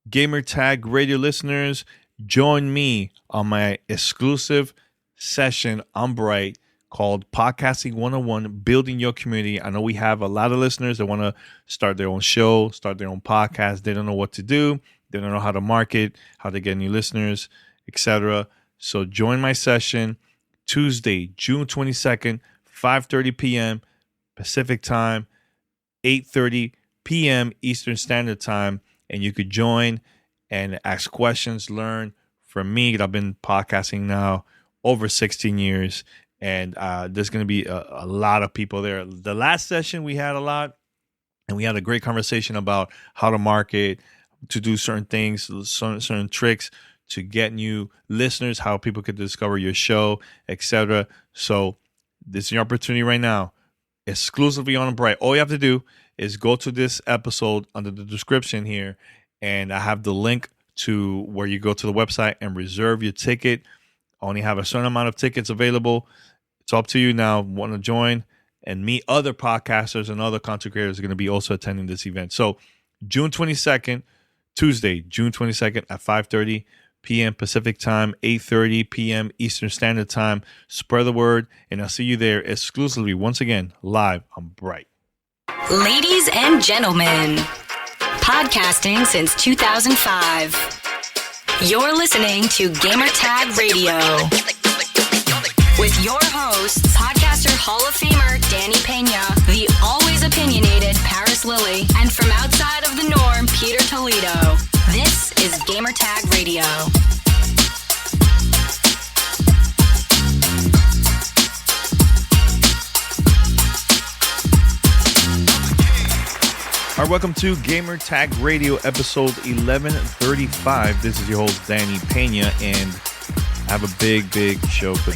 Gamer Tag Radio listeners, join me on my exclusive session on Bright called Podcasting 101, Building Your Community. I know we have a lot of listeners that want to start their own show, start their own podcast. They don't know what to do. They don't know how to market, how to get new listeners, etc. So join my session Tuesday, June 22nd, 5:30 p.m. Pacific Time, 8:30 p.m. Eastern Standard Time. And you could join and ask questions, learn from me. I've been podcasting now over 16 years, and there's going to be a lot of people there. The last session we had a lot, and we had a great conversation about how to market, to do certain things, certain tricks to get new listeners, how people could discover your show, etc. So this is your opportunity right now, exclusively on Bright. All you have to do is go to this episode under the description here, and I have the link to where you go to the website and reserve your ticket. I only have a certain amount of tickets available. It's up to you now. Want to join and meet other podcasters and other content creators are going to be also attending this event. So June 22nd, Tuesday, June 22nd at 5:30 p.m. Pacific Time, 8:30 p.m. Eastern Standard Time. Spread the word, and I'll see you there exclusively, once again, live on Bright. Ladies and gentlemen, podcasting since 2005. You're listening to Gamer Tag Radio with your host, podcaster Hall of Famer Danny Pena, the always opinionated Paris Lilly, and from outside of the norm, Peter Toledo. This is Gamer Tag Radio. All right, welcome to Gamer Tag Radio, episode 1135. This is your host, Danny Pena, and I have a big show for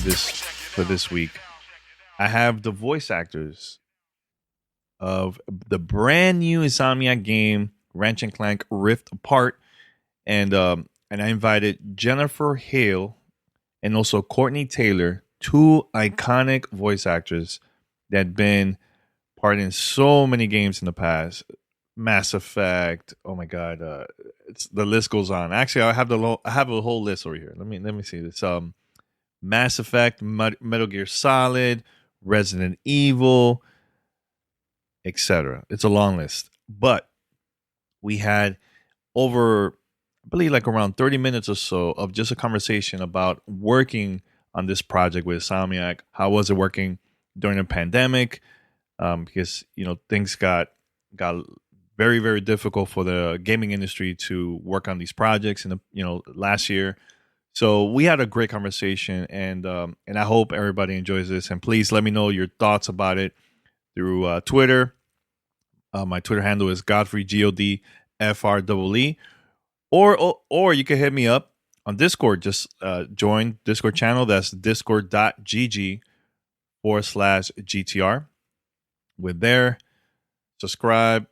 this week. I have the voice actors of the brand new Insomniac game, Ratchet Clank Rift Apart, and I invited Jennifer Hale and also Courtenay Taylor, two iconic voice actors that had been part in so many games in the past. Mass Effect. Oh my God, the list goes on. Actually, I have a whole list over here. Let me see this. Mass Effect, Metal Gear Solid, Resident Evil, etc. It's a long list, but we had over, I believe, like around 30 minutes or so of just a conversation about working on this project with Insomniac. How was it working during the pandemic? Because things got very, very difficult for the gaming industry to work on these projects in the last year. So we had a great conversation, and I hope everybody enjoys this. And please let me know your thoughts about it through Twitter. My Twitter handle is Godfrey GODFREE, or you can hit me up on Discord. Just join Discord channel. That's discord.gg/GTR. We're there. Subscribe.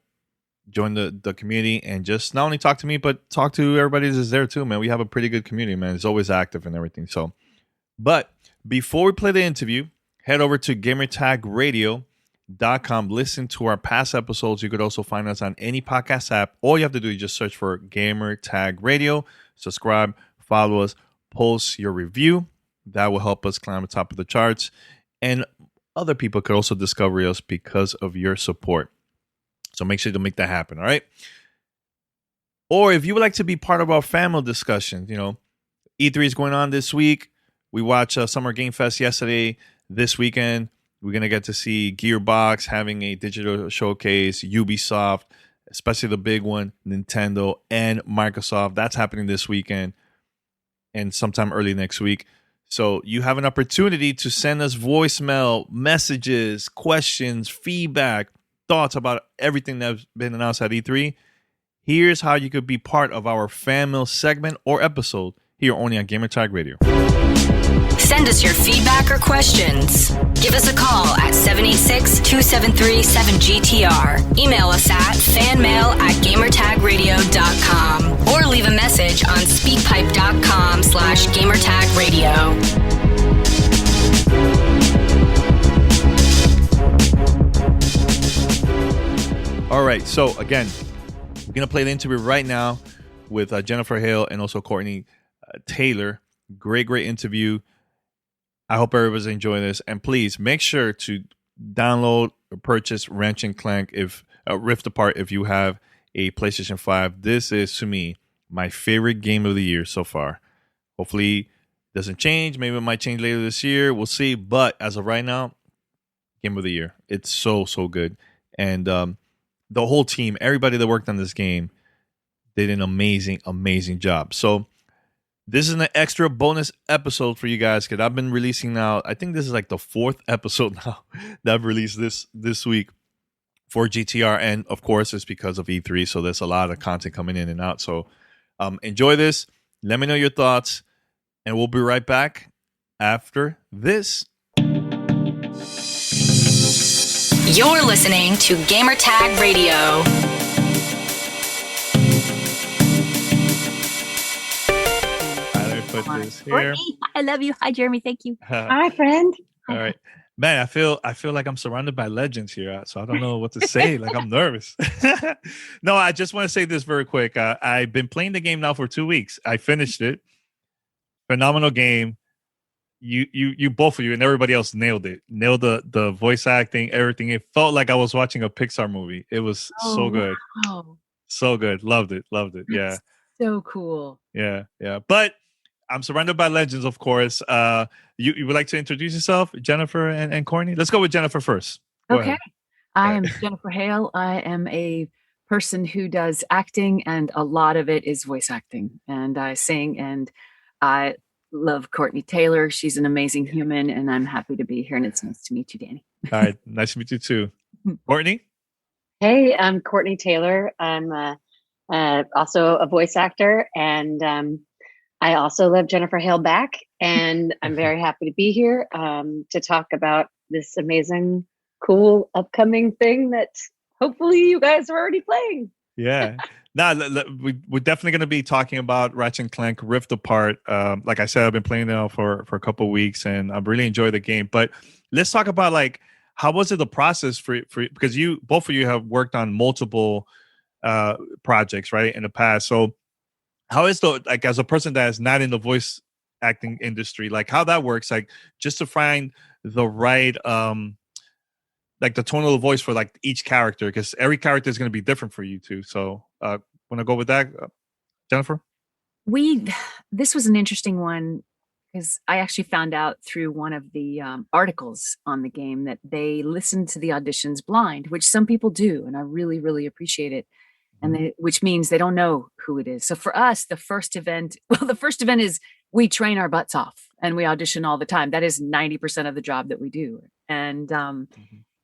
Join the community, and just not only talk to me, but talk to everybody that's there too, man. We have a pretty good community, man. It's always active and everything. So, but before we play the interview, head over to gamertagradio.com. Listen to our past episodes. You could also find us on any podcast app. All you have to do is just search for Gamer Tag Radio, subscribe, follow us, post your review. That will help us climb the top of the charts, and other people could also discover us because of your support. So make sure to make that happen, all right? Or if you would like to be part of our family discussion, E3 is going on this week. We watched Summer Game Fest yesterday. This weekend, we're going to get to see Gearbox having a digital showcase, Ubisoft, especially the big one, Nintendo, and Microsoft. That's happening this weekend and sometime early next week. So you have an opportunity to send us voicemail, messages, questions, feedback, thoughts about everything that's been announced at E3. Here's how you could be part of our fan mail segment or episode here only on Gamer Tag Radio. Send us your feedback or questions. Give us a call at 786-273-7GTR. Email us at fanmail@gamertagradio.com or leave a message on speakpipe.com/gamertagradio. All right, so again, we're going to play the interview right now with Jennifer Hale and also Courtenay Taylor. Great interview. I hope everybody's enjoying this. And please make sure to download or purchase Ratchet Clank if Rift Apart if you have a PlayStation 5. This is, to me, my favorite game of the year so far. Hopefully it doesn't change. Maybe it might change later this year. We'll see. But as of right now, game of the year. It's so good. And the whole team, everybody that worked on this game did an amazing job. So this is an extra bonus episode for you guys because I've been releasing now. I think this is like the 4th episode now that I've released this week for GTR. And of course, it's because of E3. So there's a lot of content coming in and out. So enjoy this. Let me know your thoughts. And we'll be right back after this. You're listening to Gamertag Radio. Put this here. Courtney, I love you. Hi, Jeremy. Thank you. Hi, friend. All right, man. I feel like I'm surrounded by legends here, so I don't know what to say. Like I'm nervous. No, I just want to say this very quick. I've been playing the game now for 2 weeks. I finished it. Phenomenal game. You both of you and everybody else nailed it. Nailed the voice acting, everything. It felt like I was watching a Pixar movie. It was so good. Wow. So good. Loved it. Yeah. That's so cool. Yeah. But I'm surrounded by legends, of course. You would like to introduce yourself, Jennifer and Courtney? Let's go with Jennifer first. Go okay. ahead. I am Jennifer Hale. I am a person who does acting, and a lot of it is voice acting. And I sing, and I love Courtenay Taylor. She's an amazing human, and I'm happy to be here. And it's nice to meet you, Danny. All right. Nice to meet you too. Courtney? Hey, I'm Courtenay Taylor. I'm also a voice actor, and I also love Jennifer Hale back. And I'm very happy to be here to talk about this amazing, cool, upcoming thing that hopefully you guys are already playing. Yeah. Now, we're definitely going to be talking about Ratchet Clank Rift Apart. Like I said, I've been playing now for a couple of weeks, and I really enjoy the game. But let's talk about like how was it the process for because both of you have worked on multiple projects, right, in the past. So how is like as a person that is not in the voice acting industry, like how that works, like just to find the right like the tone of the voice for like each character, because every character is going to be different for you too. So want to go with that, Jennifer? This was an interesting one because I actually found out through one of the articles on the game that they listened to the auditions blind, which some people do, and I really appreciate it. And which means they don't know who it is. So for us, the first event is we train our butts off and we audition all the time. That is 90% of the job that we do. And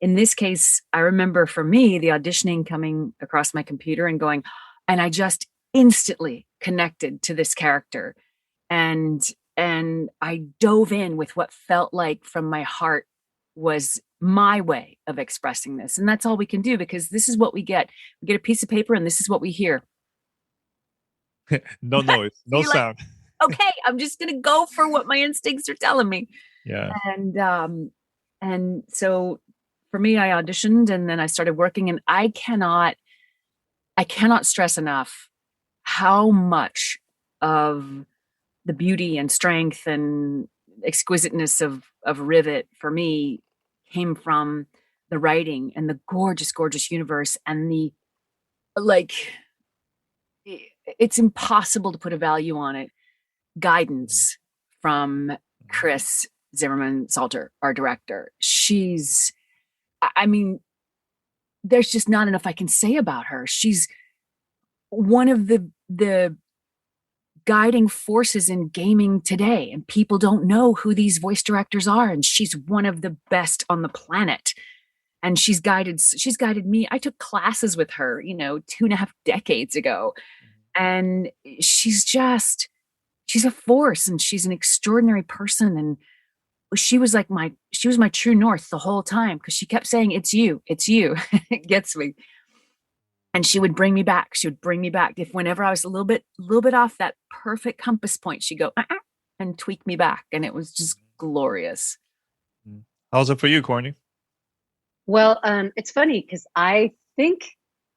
in this case, I remember for me, the auditioning coming across my computer and going, and I just instantly connected to this character. And I dove in with what felt like from my heart was my way of expressing this. And that's all we can do, because this is what we get. We get a piece of paper and this is what we hear. No noise, no sound. Like, okay, I'm just going to go for what my instincts are telling me. Yeah. And so for me, I auditioned and then I started working, and I cannot stress enough how much of the beauty and strength and exquisiteness of Rivet for me came from the writing and the gorgeous universe and the, like, it's impossible to put a value on it, guidance from Chris Zimmerman Salter, our director. I mean, there's just not enough I can say about her. She's one of the guiding forces in gaming today, and people don't know who these voice directors are, and she's one of the best on the planet. And she's guided me. I took classes with her, 2.5 decades ago, and she's a force, and she's an extraordinary person. And she was my true north the whole time, because she kept saying, it's you. It gets me. And she would bring me back. If whenever I was a little bit off that perfect compass point, she'd go and tweak me back. And it was just glorious. How's it for you, Courtney? Well, it's funny because I think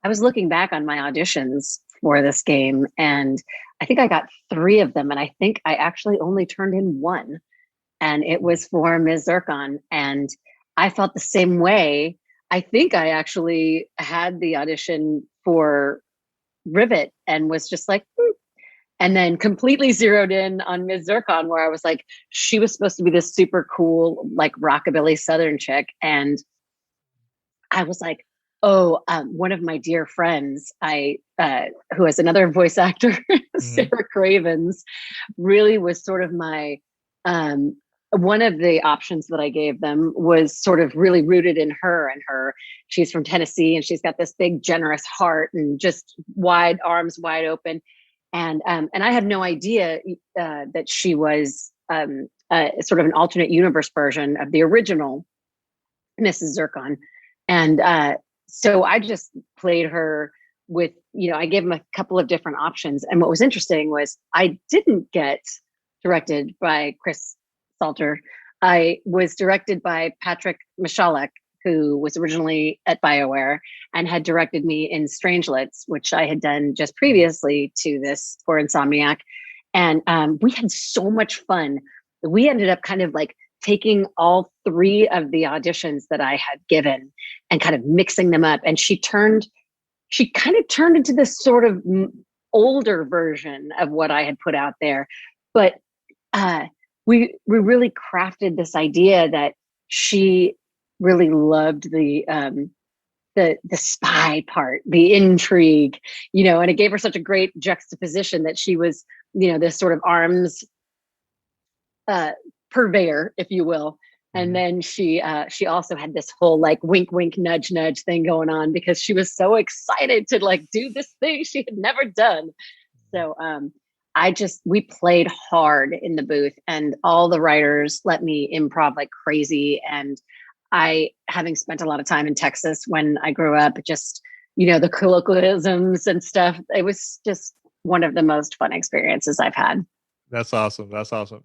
I was looking back on my auditions for this game. And I think I got 3 of them. And I think I actually only turned in 1. And it was for Ms. Zurkon. And I felt the same way. I think I actually had the audition for Rivet and was just like, and then completely zeroed in on Ms. Zurkon, where I was like, she was supposed to be this super cool, like rockabilly Southern chick. And I was like, oh, one of my dear friends, who is another voice actor, Sarah Cravens, really was sort of my, one of the options that I gave them was sort of really rooted in her and she's from Tennessee and she's got this big, generous heart and just wide arms, wide open. And I had no idea that she was sort of an alternate universe version of the original Mrs. Zurkon. And so I just played her with, I gave him a couple of different options. And what was interesting was I didn't get directed by Chris Salter. I was directed by Patrick Michalek, who was originally at BioWare and had directed me in Strangelets, which I had done just previously to this for Insomniac. And we had so much fun. We ended up kind of like taking all 3 of the auditions that I had given and kind of mixing them up. And she kind of turned into this sort of older version of what I had put out there. But we really crafted this idea that she really loved the spy part, the intrigue, and it gave her such a great juxtaposition that she was, this sort of arms purveyor, if you will. And then she also had this whole like wink, wink, nudge, nudge thing going on because she was so excited to like do this thing she had never done. So we played hard in the booth and all the writers let me improv like crazy. And I, having spent a lot of time in Texas when I grew up, just, the colloquialisms and stuff, it was just one of the most fun experiences I've had. That's awesome.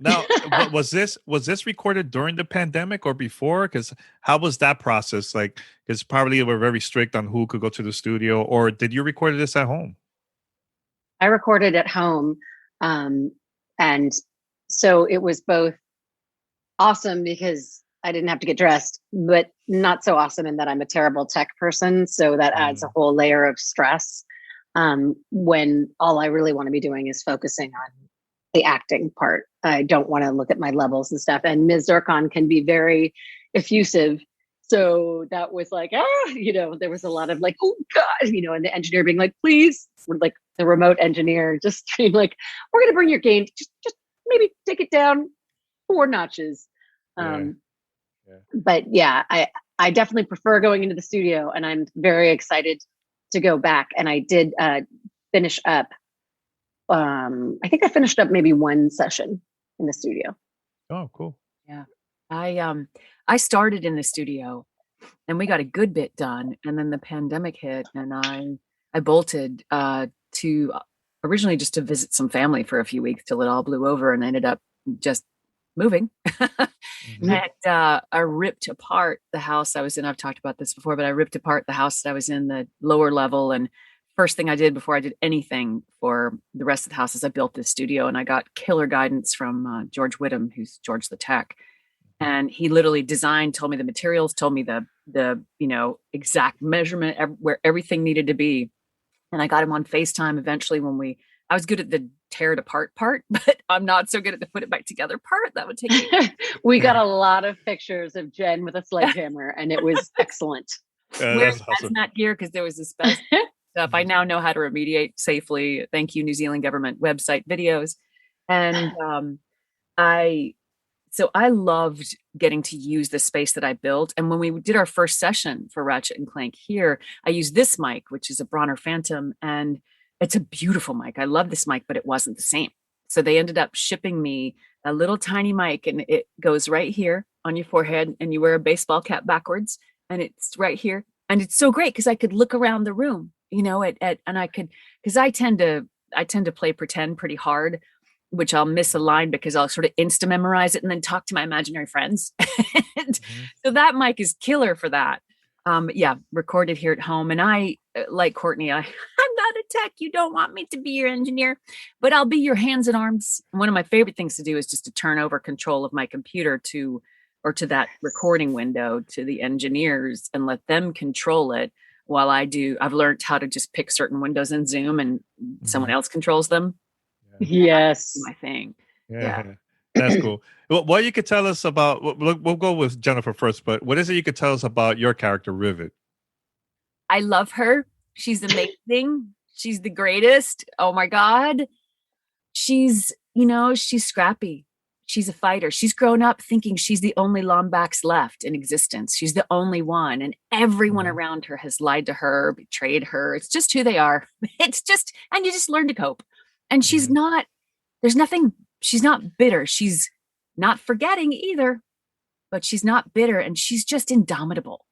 Now, was this recorded during the pandemic or before? Because how was that process? Like, because probably they were very strict on who could go to the studio, or did you record this at home? I recorded at home. And so it was both awesome because I didn't have to get dressed, but not so awesome in that I'm a terrible tech person. So that adds a whole layer of stress when all I really want to be doing is focusing on the acting part. I don't want to look at my levels and stuff. And Ms. Zurkon can be very effusive. So that was like, there was a lot of like, oh God, and the engineer being like, please, we're like the remote engineer just being like, we're going to bring your game. Just maybe take it down 4 notches. But yeah, I definitely prefer going into the studio and I'm very excited to go back. And I did finish up. I think I finished up maybe 1 session in the studio. Oh, cool. Yeah. I started in the studio and we got a good bit done. And then the pandemic hit and I bolted to originally just to visit some family for a few weeks till it all blew over and I ended up just moving. And I ripped apart the house I was in. I've talked about this before, but I ripped apart the house that I was in, the lower level. And first thing I did before I did anything for the rest of the house is I built this studio and I got killer guidance from George Whittam, who's George the Tech. And he literally told me the materials, told me the exact measurement where everything needed to be. And I got him on FaceTime eventually I was good at the tear it apart part, but I'm not so good at the put it back together part. That would take me. We got a lot of pictures of Jen with a sledgehammer and it was excellent. Where's hazmat gear? Because there was this stuff. I now know how to remediate safely. Thank you, New Zealand government website videos. And so I loved getting to use the space that I built. And when we did our first session for Ratchet and Clank here, I used this mic, which is a Bronner Phantom. And it's a beautiful mic. I love this mic, but it wasn't the same. So they ended up shipping me a little tiny mic and it goes right here on your forehead and you wear a baseball cap backwards and it's right here. And it's so great because I could look around the room, and I could, because I tend to play pretend pretty hard, which I'll miss a line because I'll sort of insta memorize it and then talk to my imaginary friends. So that mic is killer for that. Recorded here at home. And like Courtney, I'm not a tech. You don't want me to be your engineer, but I'll be your hands and arms. One of my favorite things to do is just to turn over control of my computer to that recording window to the engineers and let them control it while I've learned how to just pick certain windows in Zoom and someone else controls them. Yes. That's my thing. Yeah. That's cool. Well, what you could tell us about, we'll go with Jennifer first, but what is it you could tell us about your character, Rivet? I love her. She's amazing. She's the greatest. Oh my God. She's scrappy. She's a fighter. She's grown up thinking she's the only Lombax left in existence. She's the only one. And everyone around her has lied to her, betrayed her. It's just who they are. And you just learn to cope. And she's not bitter. She's not forgetting either, but she's not bitter. And she's just indomitable.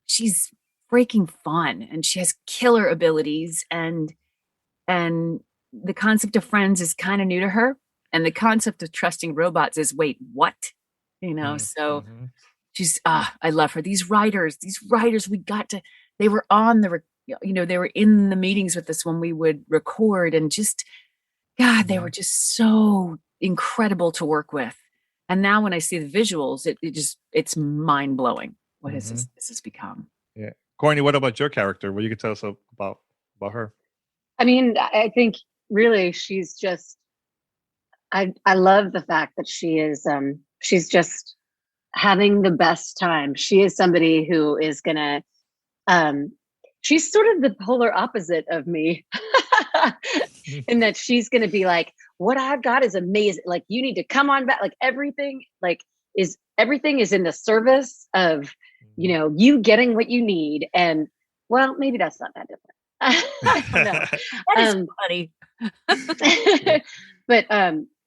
She's freaking fun. And she has killer abilities. And the concept of friends is kind of new to her. And the concept of trusting robots is, wait, what? So she's, I love her. These writers, they were on they were in the meetings with us when we would record, and just, God, they were just so incredible to work with. And now when I see the visuals, it's mind blowing. What has this has become? Yeah. Courtney, what about your character? What you could tell us about her? I mean, I think really she's just, I love the fact that she's just having the best time. She is somebody who is gonna, she's sort of the polar opposite of me in that she's gonna be like, what I've got is amazing. Like, you need to come on back. Like everything is in the service of, you getting what you need. And well, maybe that's not that different. No. That is funny. But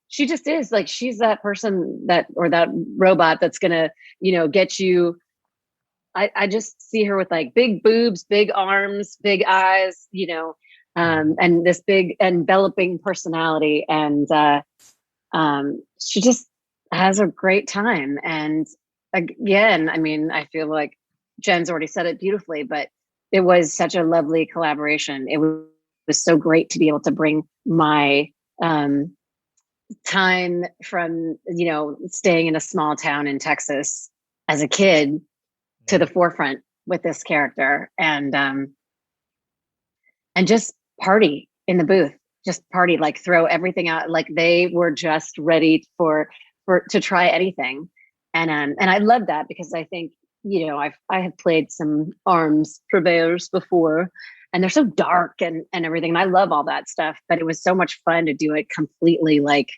she just is like, she's that person that robot that's gonna, get you. I just see her with like big boobs, big arms, big eyes, and this big enveloping personality. And she just has a great time. And again, I mean, I feel like Jen's already said it beautifully, but it was such a lovely collaboration. It was so great to be able to bring my time from, staying in a small town in Texas as a kid to the forefront with this character, and just party in the booth, just party, like throw everything out. Like they were just ready to try anything. And I love that, because I think, I have played some arms purveyors before, and they're so dark and everything. And I love all that stuff, but it was so much fun to do it completely like,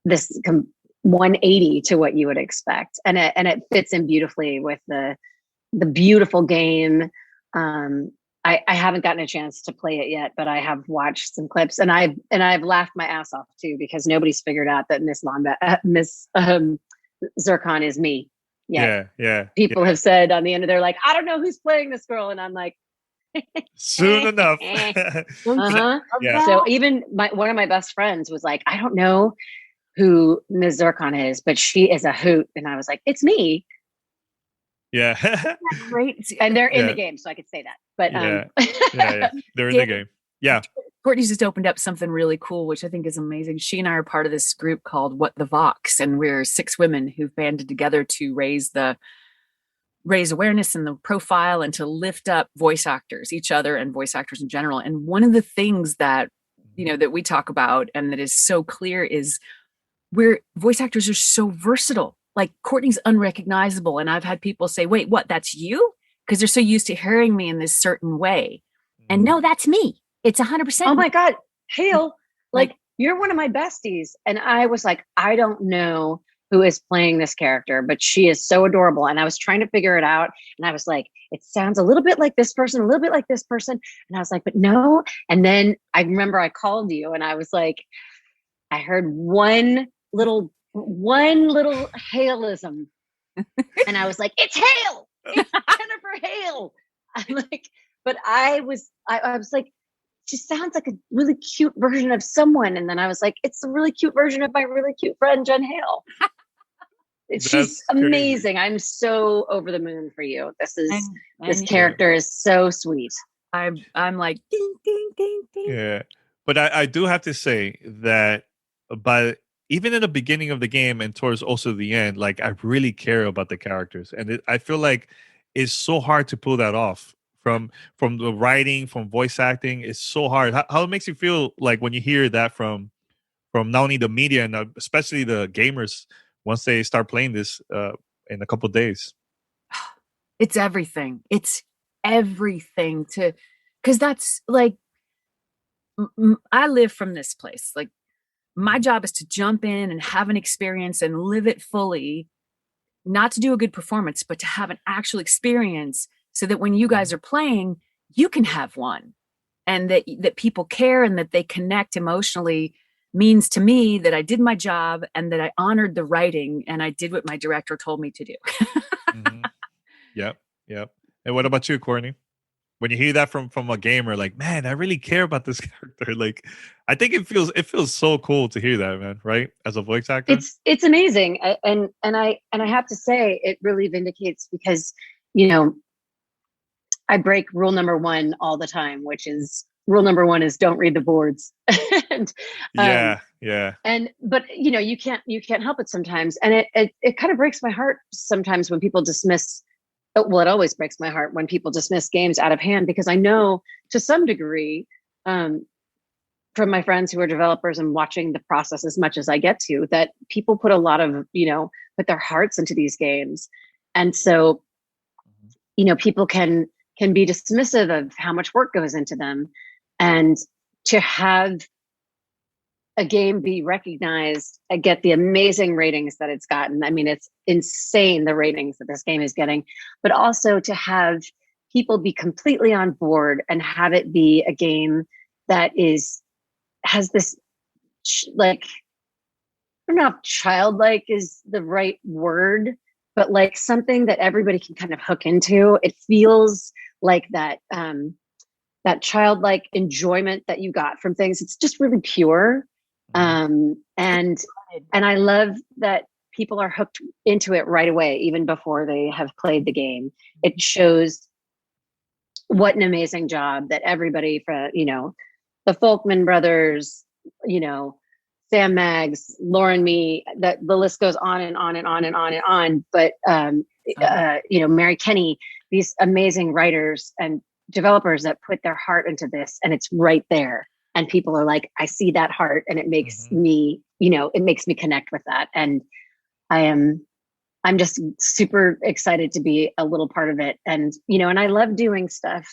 this 180 to what you would expect. And it fits in beautifully with the beautiful game. I haven't gotten a chance to play it yet, but I have watched some clips, and I've laughed my ass off too, because nobody's figured out that Miss Zurkon is me. Yeah. People have said on the end of, they're like, I don't know who's playing this girl, and I'm like, soon enough. Yeah. So even one of my best friends was like, I don't know who Ms. Zurkon is, but she is a hoot. And I was like, it's me. Yeah. Great. And they're in the game, so I could say that. But they're in the game. Yeah. Courtney's just opened up something really cool, which I think is amazing. She and I are part of this group called What the Vox, and we're 6 women who've banded together to raise awareness in the profile and to lift up voice actors, each other, and voice actors in general. And one of the things that, that we talk about and that is so clear is voice actors are so versatile. Like Courtney's unrecognizable. And I've had people say, wait, what, that's you? Because they're so used to hearing me in this certain way. And no, that's me. It's 100%. Oh my God, Hale, like you're one of my besties. And I was like, I don't know who is playing this character, but she is so adorable. And I was trying to figure it out. And I was like, it sounds a little bit like this person, a little bit like this person. And I was like, but no. And then I remember I called you, and I was like, I heard one little Haleism. And I was like, it's Hale. It's Jennifer Hale. I'm like, but I was like, she sounds like a really cute version of someone. And then I was like, it's a really cute version of my really cute friend, Jen Hale. She's That's crazy. amazing. I'm so over the moon for you. This And character is so sweet. I'm like ding ding ding ding. Yeah, but I do have to say that by even in the beginning of the game and towards also the end, like I really care about the characters, and I feel like it's so hard to pull that off from the writing, from voice acting. It's so hard. How it makes you feel like when you hear that from not only the media and especially the gamers once they start playing this in a couple of days. It's everything. It's everything to, because that's like, I live from this place. Like, my job is to jump in and have an experience and live it fully, not to do a good performance, but to have an actual experience so that when you guys are playing, you can have one, and that people care and that they connect emotionally means to me that I did my job and that I honored the writing and I did what my director told me to do. Mm-hmm. Yep. And what about you, Courtney? When you hear that from a gamer, like, man, I really care about this character. Like, I think it feels so cool to hear that, man. Right? As a voice actor, It's amazing, and I have to say it really vindicates, because I break rule number one all the time, which is rule number one is don't read the boards. and, yeah. But you can't help it sometimes, and it kind of breaks my heart sometimes when people dismiss. Well, it always breaks my heart when people dismiss games out of hand, because I know to some degree, from my friends who are developers and watching the process as much as I get to, that people put a lot of, put their hearts into these games. And so, people can be dismissive of how much work goes into them, and to have a game be recognized and get the amazing ratings that it's gotten. I mean, it's insane, the ratings that this game is getting, but also to have people be completely on board and have it be a game that has this, like, I don't know if childlike is the right word, but like something that everybody can kind of hook into. It feels like that childlike enjoyment that you got from things. It's just really pure. And I love that people are hooked into it right away, even before they have played the game. It shows what an amazing job that everybody from, the Folkman brothers, Sam Maggs, Lauren Me, that the list goes on and on and on and on and on. But, Mary Kenny, these amazing writers and developers that put their heart into this, and it's right there. And people are like, I see that heart, and it makes me, it makes me connect with that. And I'm just super excited to be a little part of it. And, and I love doing stuff.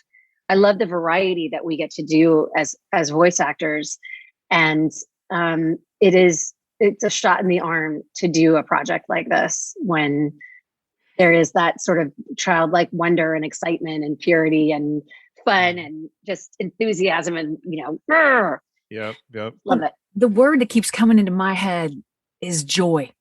I love the variety that we get to do as voice actors. And it's a shot in the arm to do a project like this when there is that sort of childlike wonder and excitement and purity and fun and just enthusiasm and Yep. Love it. The word that keeps coming into my head is joy.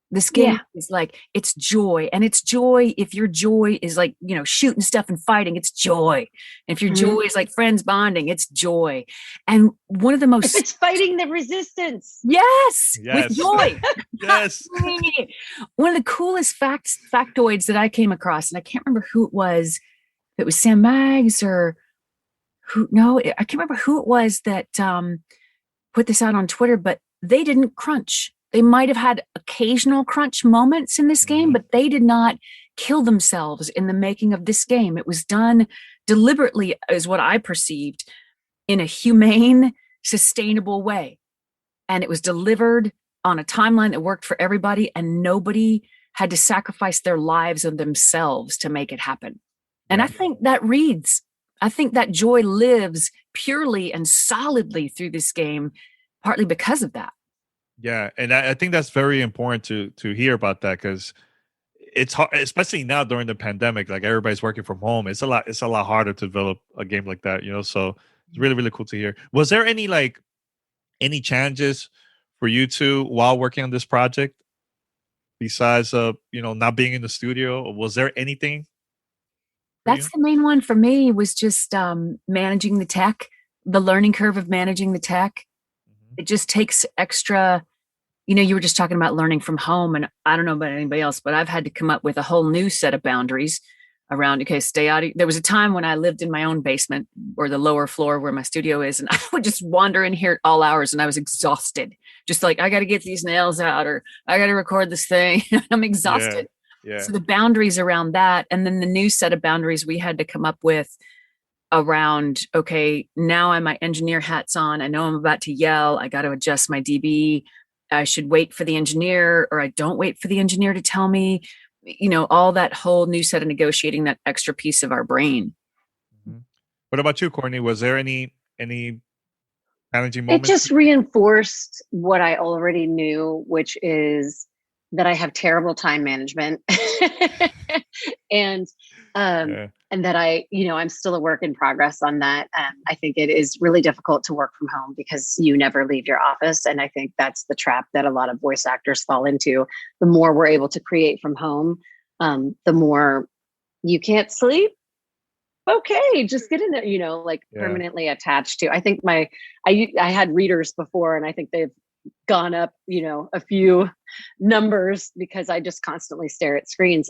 This game is like, it's joy, and it's joy. If your joy is like, shooting stuff and fighting, it's joy. And if your joy is like friends bonding, it's joy. And one of the most, if it's fighting the resistance, yes. With joy. Yes. One of the coolest factoids that I came across, and I can't remember who it was. If it was Sam Maggs or I can't remember who it was that put this out on Twitter, but they didn't crunch. They might have had occasional crunch moments in this game, but they did not kill themselves in the making of this game. It was done deliberately, is what I perceived, in a humane, sustainable way. And it was delivered on a timeline that worked for everybody, and nobody had to sacrifice their lives and themselves to make it happen. And I think that joy lives purely and solidly through this game, partly because of that. Yeah, and I think that's very important to hear about that, because it's hard, especially now during the pandemic. Like, everybody's working from home. It's a lot harder to develop a game like that. So it's really, really cool to hear. Was there any challenges for you two while working on this project besides not being in the studio? Was there anything? That's the main one for me, was just managing the tech, the learning curve of managing the tech. It just takes extra you were just talking about learning from home, and I don't know about anybody else, but I've had to come up with a whole new set of boundaries around, okay, stay out. There was a time when I lived in my own basement or the lower floor where my studio is, and I would just wander in here at all hours, and I was exhausted. Just like, I got to get these nails out, or I got to record this thing. I'm exhausted. Yeah. So the boundaries around that, and then the new set of boundaries we had to come up with around, okay, now I'm my engineer hats on. I know I'm about to yell. I got to adjust my DB. I should wait for the engineer, or I don't wait for the engineer to tell me, all that whole new set of negotiating that extra piece of our brain. Mm-hmm. What about you, Courtney? Was there any challenging It moments? just reinforced what I already knew, which is that I have terrible time management and that I'm still a work in progress on that. I think it is really difficult to work from home because you never leave your office. And I think that's the trap that a lot of voice actors fall into. The more we're able to create from home, the more you can't sleep. Okay, just get in there, permanently attached to. I think I had readers before, and I think they've gone up, a few numbers because I just constantly stare at screens.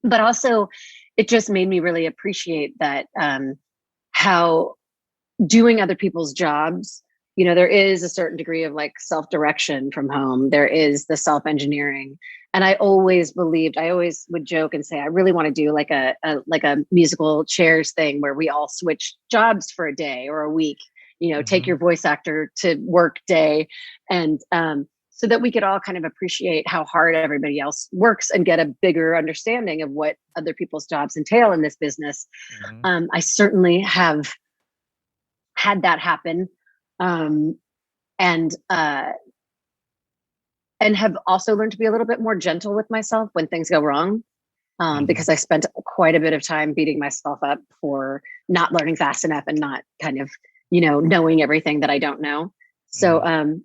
But also it just made me really appreciate that, how doing other people's jobs, there is a certain degree of like self-direction from home. There is the self-engineering. And I always would joke and say, I really want to do like a musical chairs thing where we all switch jobs for a day or a week, take your voice actor to work day. And, so that we could all kind of appreciate how hard everybody else works and get a bigger understanding of what other people's jobs entail in this business. I certainly have had that happen. And have also learned to be a little bit more gentle with myself when things go wrong. Because I spent quite a bit of time beating myself up for not learning fast enough and not kind of, knowing everything that I don't know. So,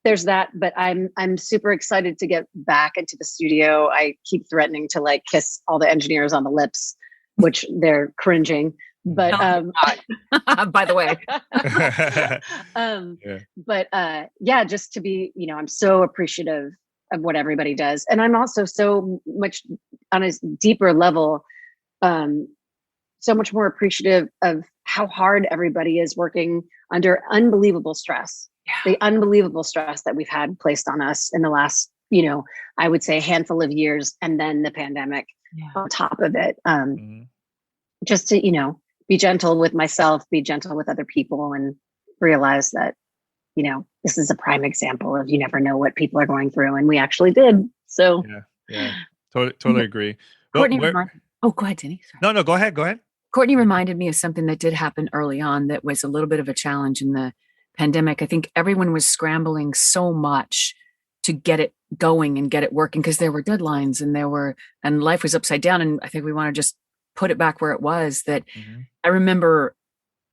there's that, but I'm super excited to get back into the studio. I keep threatening to like kiss all the engineers on the lips, which they're cringing. But by the way, just to be, I'm so appreciative of what everybody does, and I'm also so much on a deeper level, so much more appreciative of how hard everybody is working under unbelievable stress. The unbelievable stress that we've had placed on us in the last, I would say handful of years, and then the pandemic on top of it. Just to, be gentle with myself, be gentle with other people, and realize that, this is a prime example of you never know what people are going through. And we actually did. So totally agree. Courtney, go ahead, Denny. Sorry. No, go ahead. Courtney reminded me of something that did happen early on that was a little bit of a challenge in the pandemic. I think everyone was scrambling so much to get it going and get it working because there were deadlines and life was upside down. And I think we want to just put it back where it was. That I remember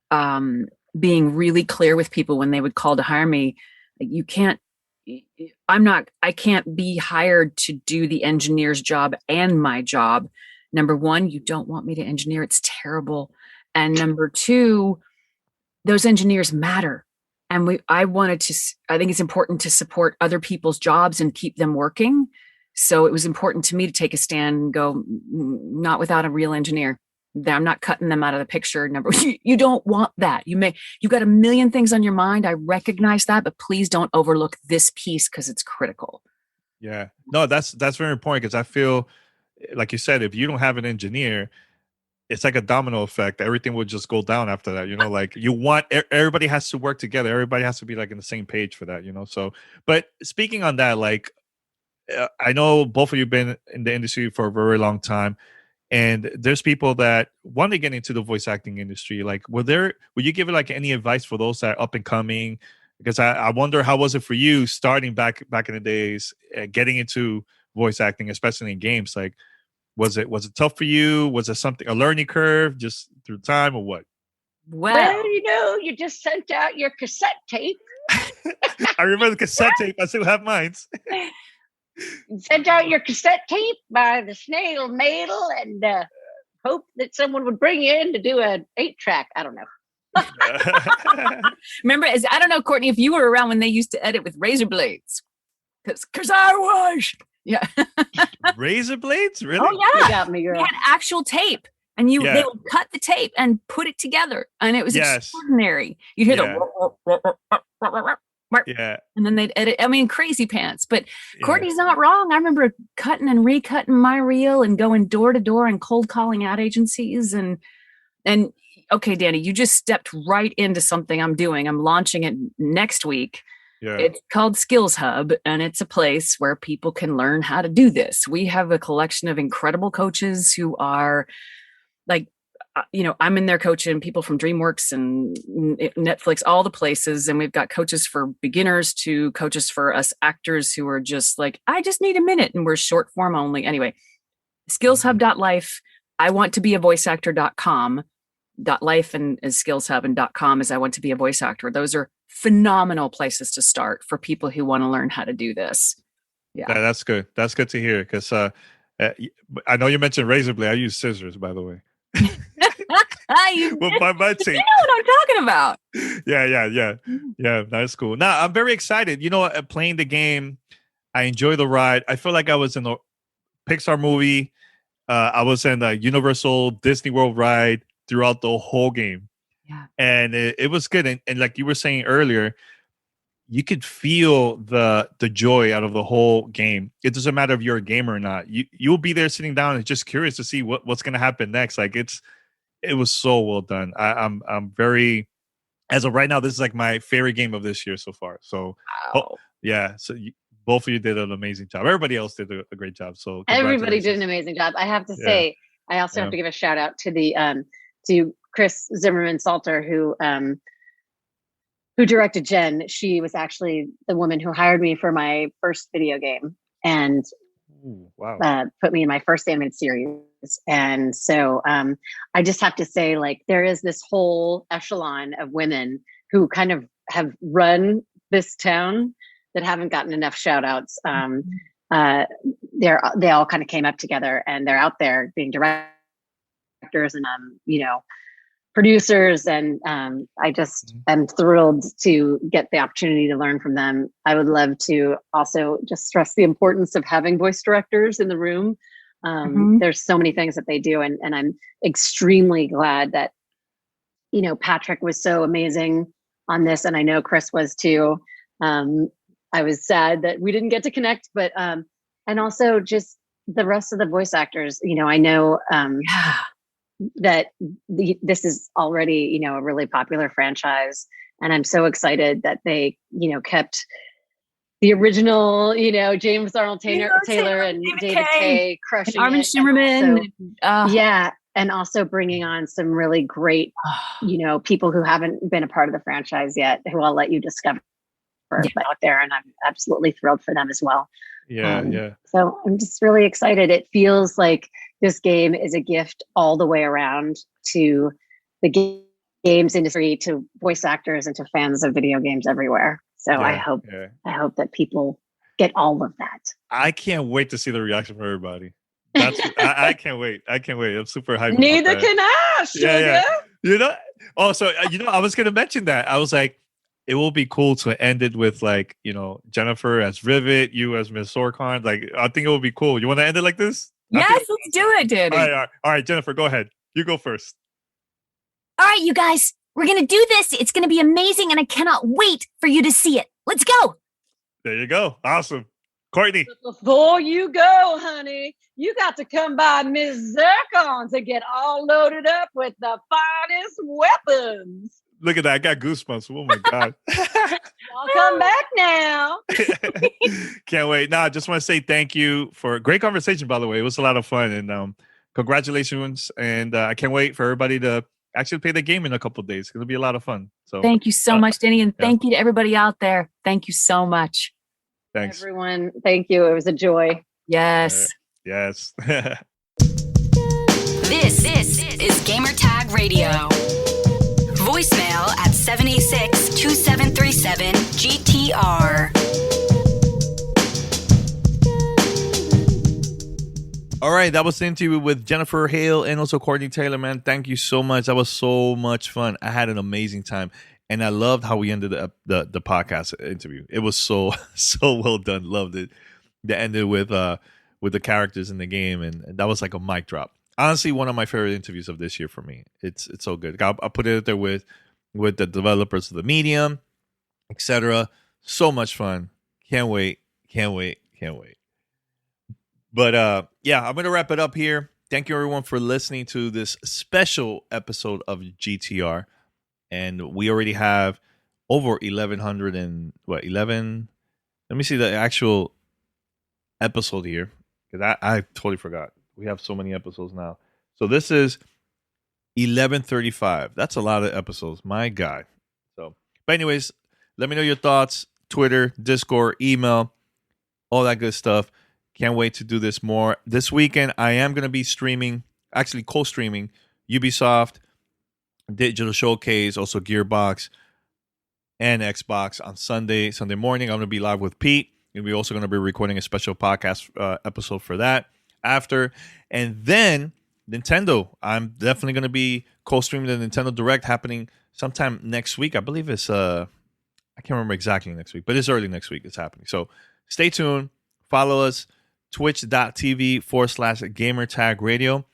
being really clear with people when they would call to hire me. I can't be hired to do the engineer's job and my job. Number one, you don't want me to engineer. It's terrible. And number two, those engineers matter. And I think it's important to support other people's jobs and keep them working. So it was important to me to take a stand and go, not without a real engineer. I'm not cutting them out of the picture. You don't want that. You've got a million things on your mind. I recognize that, but please don't overlook this piece because it's critical. Yeah, no, that's very important because I feel like you said, if you don't have an engineer, it's like a domino effect. Everything will just go down after that, like everybody has to work together. Everybody has to be like in the same page for that, so, but speaking on that, like, I know both of you have been in the industry for a very long time, and there's people that want to get into the voice acting industry. Like, would you give it like any advice for those that are up and coming? Because I wonder, how was it for you starting back in the days, getting into voice acting, especially in games? Like, was it tough for you? Was it a learning curve just through time, or what? Well, you just sent out your cassette tape. I remember the cassette tape. I still have mine. Sent out your cassette tape by the snail mail and hope that someone would bring you in to do an 8-track. I don't know. Remember, I don't know, Courtney, if you were around when they used to edit with razor blades. Because I was. Yeah. Razor blades? Really? Oh, You yeah. got me, We girl. had actual tape. And they would cut the tape and put it together. And it was extraordinary. You'd hear the... Yeah. And then they'd edit. I mean, crazy pants. But Courtney's not wrong. I remember cutting and recutting my reel and going door to door and cold calling ad agencies. And okay, Danny, you just stepped right into something I'm doing. I'm launching it next week. Yeah. It's called Skills Hub, and it's a place where people can learn how to do this. We have a collection of incredible coaches who are like, I'm in there coaching people from DreamWorks and Netflix, all the places. And we've got coaches for beginners to coaches for us actors who are just like, I just need a minute. And we're short form only. Anyway, skillshub.life. I want to be a voice actor.com. .life and is Skills Hub, and .com is I want to be a voice actor. Those are phenomenal places to start for people who want to learn how to do this. Yeah. That's good. That's good to hear. Because I know you mentioned razor blade. I use scissors, by the way. With my teeth. You know what I'm talking about. Yeah. That's cool. Now I'm very excited. Playing the game, I enjoy the ride. I feel like I was in a Pixar movie. I was in the Universal Disney World ride throughout the whole game. Yeah. And it was good. And like you were saying earlier, you could feel the joy out of the whole game. It doesn't matter if you're a gamer or not. You'll be there sitting down and just curious to see what's going to happen next. Like it was so well done. I'm very, as of right now, this is like my favorite game of this year so far. So wow. So both of you did an amazing job. Everybody else did a great job. So everybody did an amazing job. I have to say, I also have to give a shout out to the to Chris Zimmerman Salter, who directed Jen. She was actually the woman who hired me for my first video game and put me in my first animated series. And so I just have to say, like, there is this whole echelon of women who kind of have run this town that haven't gotten enough shout outs. They all kind of came up together, and they're out there being directors and producers, and I just am thrilled to get the opportunity to learn from them. I would love to also just stress the importance of having voice directors in the room. There's so many things that they do, and I'm extremely glad that Patrick was so amazing on this, and I know Chris was too. I was sad that we didn't get to connect, but and also just the rest of the voice actors. I know that this is already a really popular franchise, and I'm so excited that they kept the original James Arnold Taylor and David Kay crushing and Armin it, Shimmerman, and also bringing on some really great people who haven't been a part of the franchise yet, who I'll let you discover out there, and I'm absolutely thrilled for them as well. So I'm just really excited. It feels like this game is a gift all the way around to the games industry, to voice actors, and to fans of video games everywhere. So I hope that people get all of that. I can't wait to see the reaction from everybody. I can't wait. I'm super hyped. Neither can I, sugar. Yeah. Also, I was going to mention that. I was like, it will be cool to end it with like, Jennifer as Rivet, you as Miss Zurkon. Like, I think it will be cool. You want to end it like this? Yes, let's do it, Danny. All right, Jennifer, go ahead. You go first. All right, you guys, we're going to do this. It's going to be amazing, and I cannot wait for you to see it. Let's go. There you go. Awesome. Courtney. But before you go, honey, you got to come by Miss Zurkon to get all loaded up with the finest weapons. Look at that. I got goosebumps. Oh, my God. I'll come back now. Can't wait. No, I just want to say thank you for a great conversation, by the way. It was a lot of fun. And congratulations. And I can't wait for everybody to actually play the game in a couple of days. It'll be a lot of fun. So thank you so much, Danny. And thank you to everybody out there. Thank you so much. Thanks. Everyone, thank you. It was a joy. Yes. Yes. This is Gamertag Radio. Voicemail at 786-2737-GTR. All right, that was the interview with Jennifer Hale and also Courtenay Taylor, man. Thank you so much. That was so much fun. I had an amazing time. And I loved how we ended the podcast interview. It was so well done. Loved it. That ended with the characters in the game, and that was like a mic drop. Honestly, one of my favorite interviews of this year for me. It's so good. I'll put it out there with the developers of the medium, etc. So much fun. Can't wait. But yeah, I'm gonna wrap it up here. Thank you everyone for listening to this special episode of GTR. And we already have over 1,100 and 11. Let me see the actual episode here, because I totally forgot. We have so many episodes now. So this is 1135. That's a lot of episodes. My God. So, but anyways, let me know your thoughts. Twitter, Discord, email, all that good stuff. Can't wait to do this more. This weekend, I am going to be streaming, actually co-streaming, Ubisoft Digital Showcase, also Gearbox and Xbox on Sunday morning. I'm going to be live with Pete, and we're also going to be recording a special podcast episode for that after. And then Nintendo, I'm definitely going to be co-streaming the Nintendo Direct happening sometime next week. I believe it's I can't remember exactly next week, but it's early next week. It's happening. So stay tuned. Follow us, twitch.tv/gamertag radio.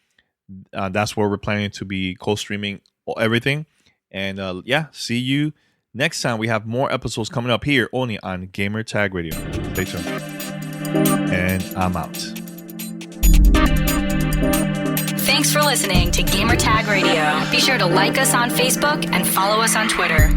That's where we're planning to be co-streaming everything. And yeah, see you next time. We have more episodes coming up here only on Gamer Tag Radio. Stay tuned. And I'm out. Thanks for listening to Gamer Tag Radio. Be sure to like us on Facebook and follow us on Twitter.